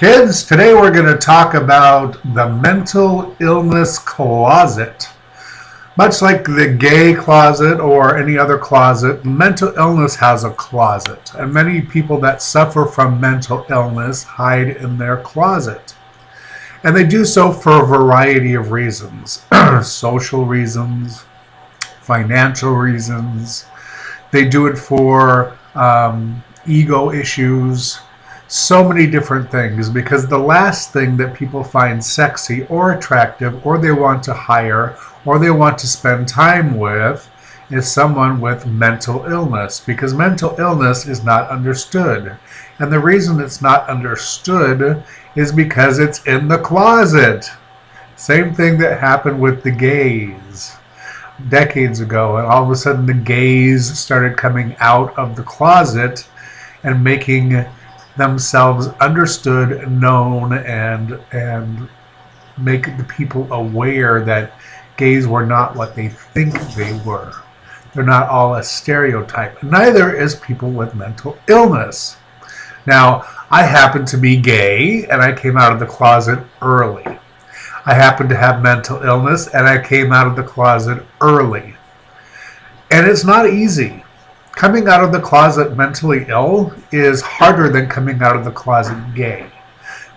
Kids, today we're going to talk about the mental illness closet. Much like the gay closet or any other closet, mental illness has a closet, and many people that suffer from mental illness hide in their closet. And they do so for a variety of reasons. Social reasons, financial reasons. They do it for ego issues. So many different things, because the last thing that people find sexy or attractive or they want to hire or they want to spend time with is someone with mental illness, because mental illness is not understood. And the reason it's not understood is because it's in the closet. Same thing that happened with the gays decades ago, and all of a sudden the gays started coming out of the closet and making themselves understood, known, and make the people aware that gays were not what they think they were. They're not all a stereotype. Neither is people with mental illness. Now, I happen to be gay, and I came out of the closet early. I happen to have mental illness, and I came out of the closet early. And it's not easy. Coming out of the closet mentally ill is harder than coming out of the closet gay,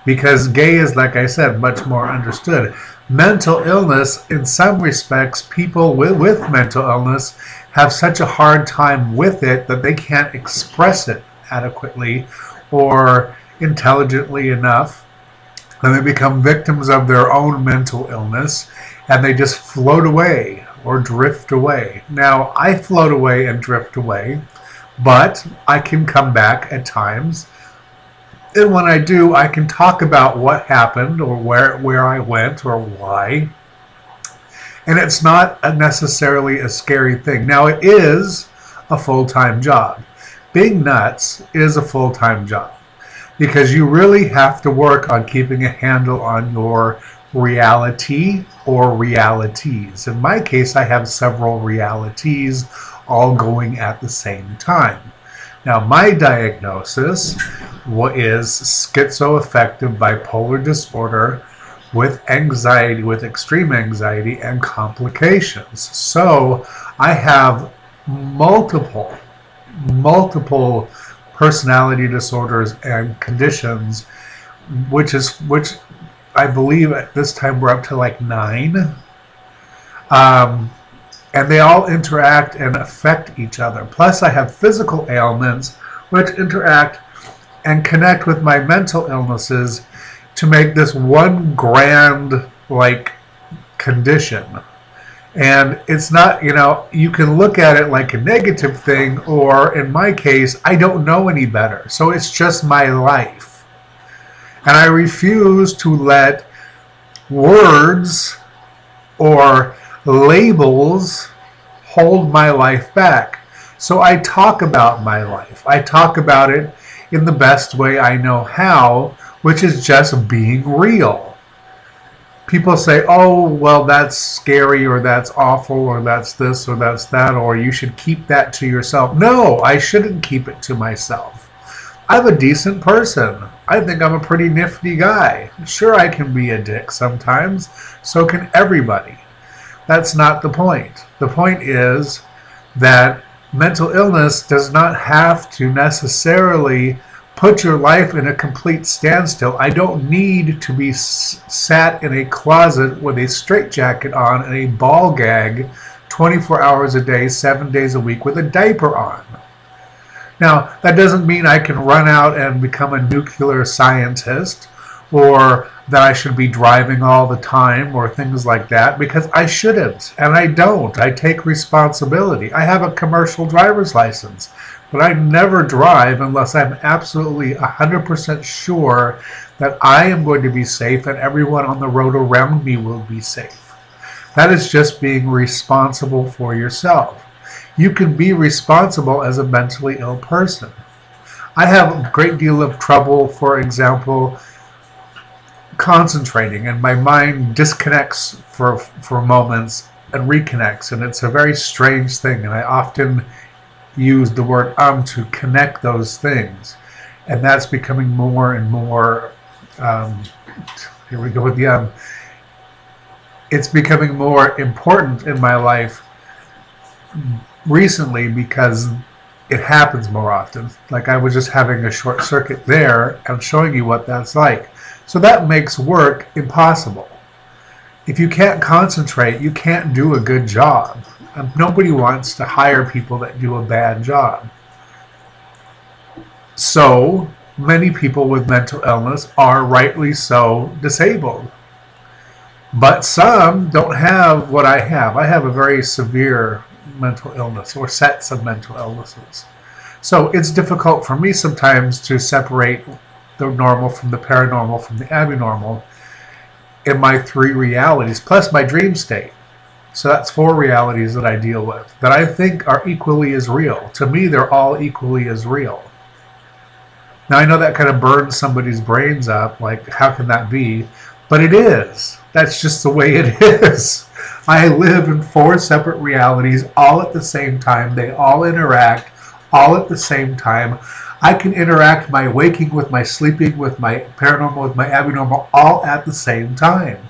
because gay is, like I said, much more understood. Mental illness, in some respects, people with mental illness have such a hard time with it that they can't express it adequately or intelligently enough, and they become victims of their own mental illness, and they just float away or drift away. Now, I float away and drift away, but I can come back at times. And when I do, I can talk about what happened or where I went or why. And it's not necessarily a scary thing. Now, it is a full-time job. Being nuts is a full-time job, because you really have to work on keeping a handle on your reality or realities. In my case, I have several realities all going at the same time. Now, my diagnosis is schizoaffective bipolar disorder with anxiety, with extreme anxiety and complications. So I have multiple personality disorders and conditions, which I believe at this time we're up to like 9. And they all interact and affect each other. Plus I have physical ailments which interact and connect with my mental illnesses to make this one grand condition. And it's not, you can look at it like a negative thing, or in my case, I don't know any better. So it's just my life. And I refuse to let words or labels hold my life back. So I talk about my life. I talk about it in the best way I know how, which is just being real. People say, oh, well, that's scary, or that's awful, or that's this, or that's that, or you should keep that to yourself. No, I shouldn't keep it to myself. I'm a decent person. I think I'm a pretty nifty guy. Sure, I can be a dick sometimes. So can everybody. That's not the point. The point is that mental illness does not have to necessarily put your life in a complete standstill. I don't need to be sat in a closet with a straitjacket on and a ball gag 24 hours a day, 7 days a week with a diaper on. Now, that doesn't mean I can run out and become a nuclear scientist, or that I should be driving all the time or things like that, because I shouldn't, and I don't. I take responsibility. I have a commercial driver's license, but I never drive unless I'm absolutely 100% sure that I am going to be safe and everyone on the road around me will be safe. That is just being responsible for yourself. You can be responsible as a mentally ill person. I have a great deal of trouble, for example, concentrating, and my mind disconnects for moments and reconnects, and it's a very strange thing, and I often use the word to connect those things, and that's becoming more and more Um, here we go with the it's becoming more important in my life recently because it happens more often. Like I was just having a short circuit there and showing you what that's like. So that makes work impossible. If you can't concentrate, you can't do a good job. Nobody wants to hire people that do a bad job. So many people with mental illness are rightly so disabled. But some don't have what I have. I have a very severe mental illness or sets of mental illnesses. So it's difficult for me sometimes to separate the normal from the paranormal from the abnormal in my three realities, plus my dream state. So that's four realities that I deal with that I think are equally as real. To me, they're all equally as real. Now, I know that kind of burns somebody's brains up, like, how can that be? But it is. That's just the way it is. I live in four separate realities all at the same time. They all interact all at the same time. I can interact my waking with my sleeping, with my paranormal, with my abnormal, all at the same time.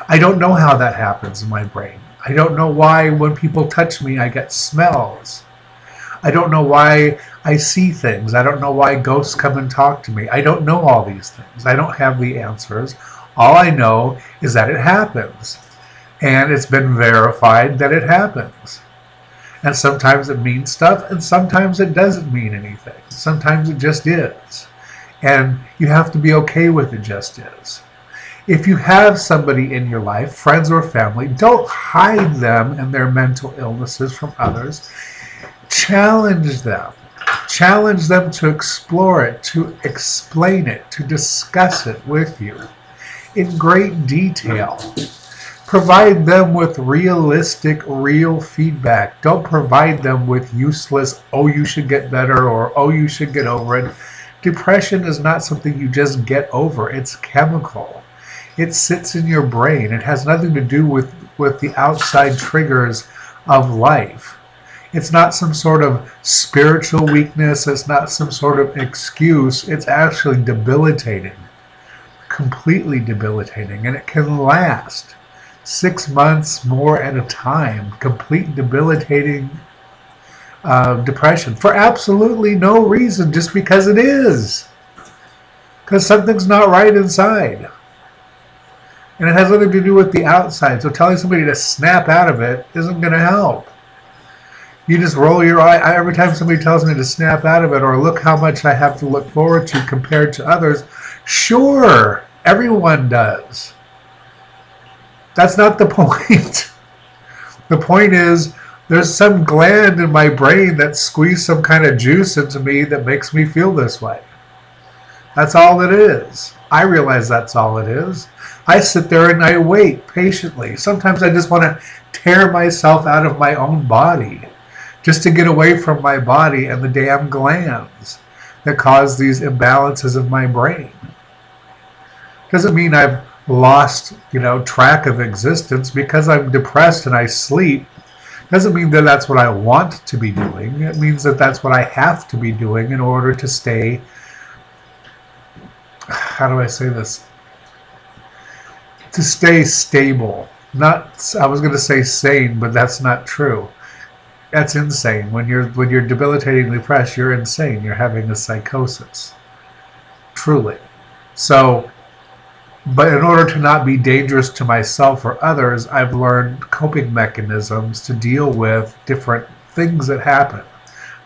I don't know how that happens in my brain. I don't know why when people touch me I get smells. I don't know why I see things. I don't know why ghosts come and talk to me. I don't know all these things. I don't have the answers. All I know is that it happens. And it's been verified that it happens. And sometimes it means stuff, and sometimes it doesn't mean anything. Sometimes it just is. And you have to be okay with it just is. If you have somebody in your life, friends or family, don't hide them and their mental illnesses from others. Challenge them. Challenge them to explore it, to explain it, to discuss it with you in great detail. Provide them with realistic, real feedback. Don't provide them with useless, oh, you should get better, or oh, you should get over it. Depression is not something you just get over. It's chemical. It sits in your brain. It has nothing to do with the outside triggers of life. It's not some sort of spiritual weakness. It's not some sort of excuse. It's actually debilitating, completely debilitating, and it can last 6 months more at a time. Complete debilitating depression for absolutely no reason, just because it is. Because something's not right inside. And it has nothing to do with the outside. So telling somebody to snap out of it isn't going to help. You just roll your eye every time somebody tells me to snap out of it, or look how much I have to look forward to compared to others. Sure, everyone does. That's not the point. The point is, there's some gland in my brain that squeezed some kind of juice into me that makes me feel this way. That's all it is. I realize that's all it is. I sit there and I wait patiently. Sometimes I just want to tear myself out of my own body just to get away from my body and the damn glands that cause these imbalances in my brain. Doesn't mean I've lost, track of existence. Because I'm depressed and I sleep doesn't mean that that's what I want to be doing. It means that that's what I have to be doing in order to stay, how do I say this? To stay stable. Not, I was going to say sane, but that's not true. That's insane. When you're debilitatingly depressed, you're insane. You're having a psychosis. Truly. So, but in order to not be dangerous to myself or others, I've learned coping mechanisms to deal with different things that happen.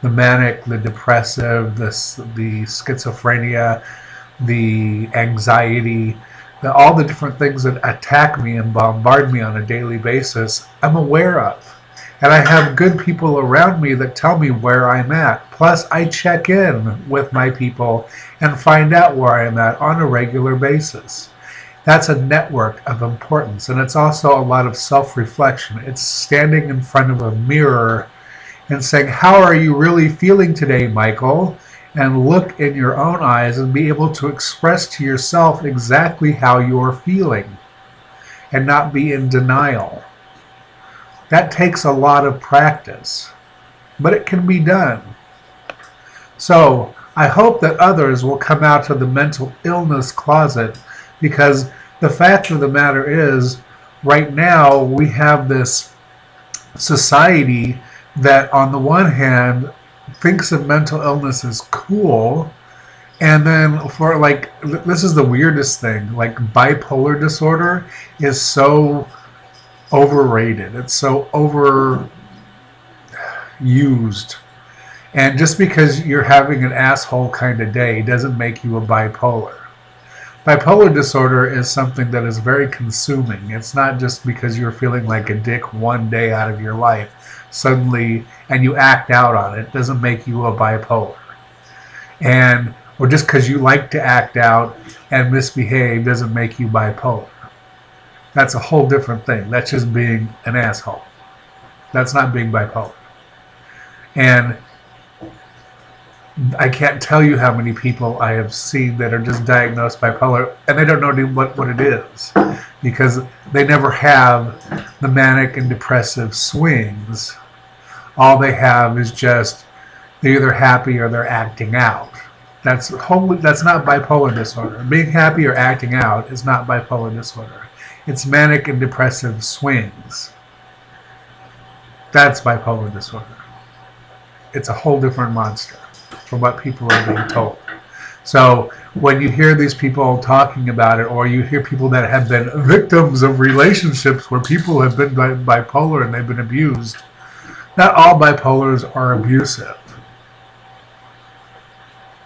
The manic, the depressive, the schizophrenia, the anxiety, all the different things that attack me and bombard me on a daily basis, I'm aware of. And I have good people around me that tell me where I'm at. Plus, I check in with my people and find out where I'm at on a regular basis. That's a network of importance. And it's also a lot of self-reflection. It's standing in front of a mirror and saying, how are you really feeling today, Michael? And look in your own eyes and be able to express to yourself exactly how you're feeling and not be in denial. That takes a lot of practice, but it can be done. So I hope that others will come out of the mental illness closet, because the fact of the matter is, right now we have this society that on the one hand thinks of mental illness as cool, and then for like, this is the weirdest thing, like bipolar disorder is so overrated. It's so overused. And just because you're having an asshole kind of day doesn't make you a bipolar. Bipolar disorder is something that is very consuming. It's not just because you're feeling like a dick one day out of your life suddenly and you act out on it doesn't make you a bipolar. And or just because you like to act out and misbehave doesn't make you bipolar. That's a whole different thing. That's just being an asshole. That's not being bipolar. And I can't tell you how many people I have seen that are just diagnosed bipolar and they don't know what it is, because they never have the manic and depressive swings. All they have is just they're either happy or they're acting out. That's not bipolar disorder. Being happy or acting out is not bipolar disorder. It's manic and depressive swings. That's bipolar disorder. It's a whole different monster from what people are being told. So when you hear these people talking about it, or you hear people that have been victims of relationships where people have been bipolar and they've been abused, not all bipolars are abusive.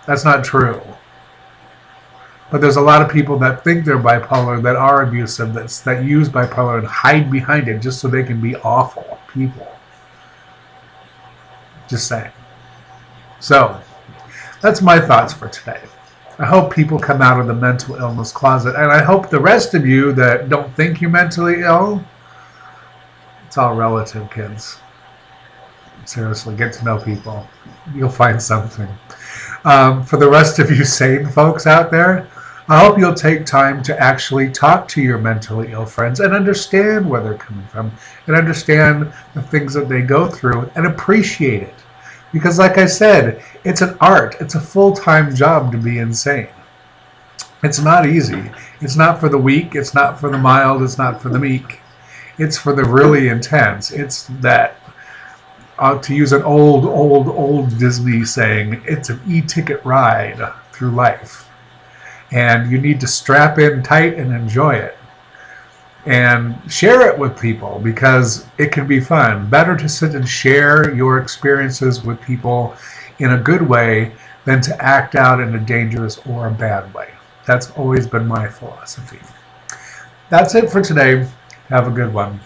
That's not true. But there's a lot of people that think they're bipolar that are abusive, that use bipolar and hide behind it just so they can be awful people. Just saying. So, that's my thoughts for today. I hope people come out of the mental illness closet, and I hope the rest of you that don't think you're mentally ill, it's all relative, kids. Seriously, get to know people. You'll find something. For the rest of you sane folks out there, I hope you'll take time to actually talk to your mentally ill friends and understand where they're coming from and understand the things that they go through and appreciate it. Because like I said, it's an art. It's a full-time job to be insane. It's not easy. It's not for the weak. It's not for the mild. It's not for the meek. It's for the really intense. It's that, to use an old Disney saying, it's an e-ticket ride through life. And you need to strap in tight and enjoy it. And share it with people, because it can be fun. Better to sit and share your experiences with people in a good way than to act out in a dangerous or a bad way. That's always been my philosophy. That's it for today. Have a good one.